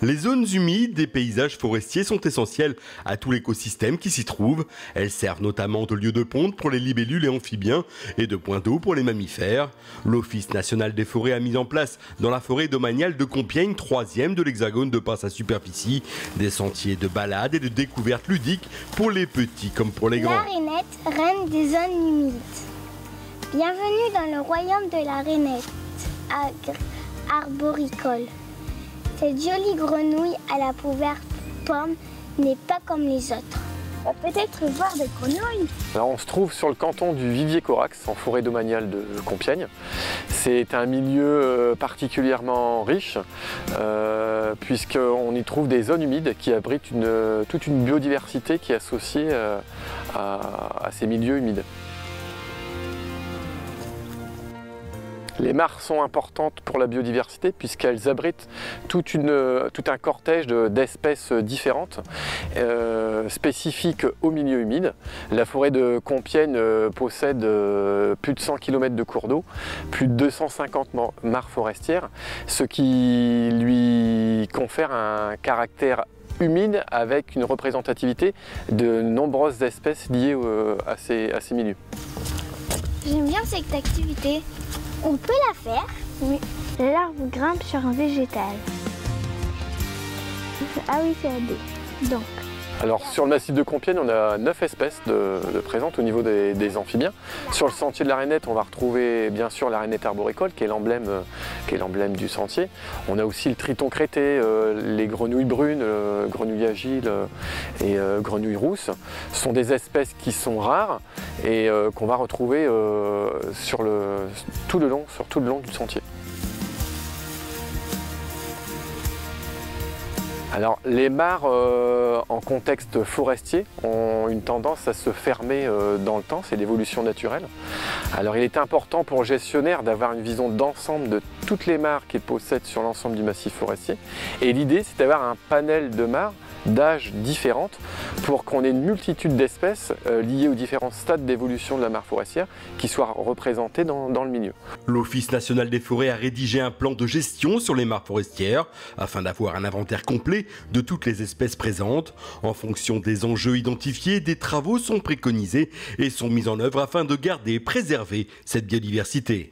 Les zones humides des paysages forestiers sont essentielles à tout l'écosystème qui s'y trouve. Elles servent notamment de lieu de ponte pour les libellules et amphibiens et de point d'eau pour les mammifères. L'Office national des forêts a mis en place dans la forêt domaniale de Compiègne, 3e de l'Hexagone de par sa superficie, des sentiers de balade et de découvertes ludiques pour les petits comme pour les grands. La rainette, reine des zones humides. Bienvenue dans le royaume de la rainette arboricole. Cette jolie grenouille à la peau verte pomme n'est pas comme les autres. On peut peut-être voir des grenouilles. Alors on se trouve sur le canton du Vivier-Corax, en forêt domaniale de Compiègne. C'est un milieu particulièrement riche, puisqu'on y trouve des zones humides qui abritent toute une biodiversité qui est associée à ces milieux humides. Les mares sont importantes pour la biodiversité puisqu'elles abritent tout un cortège d'espèces différentes, spécifiques au milieu humide. La forêt de Compiègne possède plus de 100 km de cours d'eau, plus de 250 mares forestières, ce qui lui confère un caractère humide avec une représentativité de nombreuses espèces liées à ces milieux. J'aime bien cette activité. On peut la faire? Oui. L'arbre grimpe sur un végétal. Ah oui, c'est AD. Donc. Alors sur le massif de Compiègne, on a 9 espèces de présentes au niveau des amphibiens. Sur le sentier de la rainette, on va retrouver bien sûr la rainette arboricole qui est l'emblème du sentier. On a aussi le triton crêté, les grenouilles brunes, grenouilles agiles et grenouilles rousses. Ce sont des espèces qui sont rares et qu'on va retrouver sur tout le long du sentier. Alors les mares en contexte forestier ont une tendance à se fermer dans le temps, c'est l'évolution naturelle. Alors il est important pour le gestionnaire d'avoir une vision d'ensemble de toutes les mares qu'il possède sur l'ensemble du massif forestier. Et l'idée c'est d'avoir un panel de mares d'âges différentes pour qu'on ait une multitude d'espèces liées aux différents stades d'évolution de la mare forestière qui soient représentées dans le milieu. L'Office national des forêts a rédigé un plan de gestion sur les mares forestières afin d'avoir un inventaire complet de toutes les espèces présentes. En fonction des enjeux identifiés, des travaux sont préconisés et sont mis en œuvre afin de garder et préserver cette biodiversité.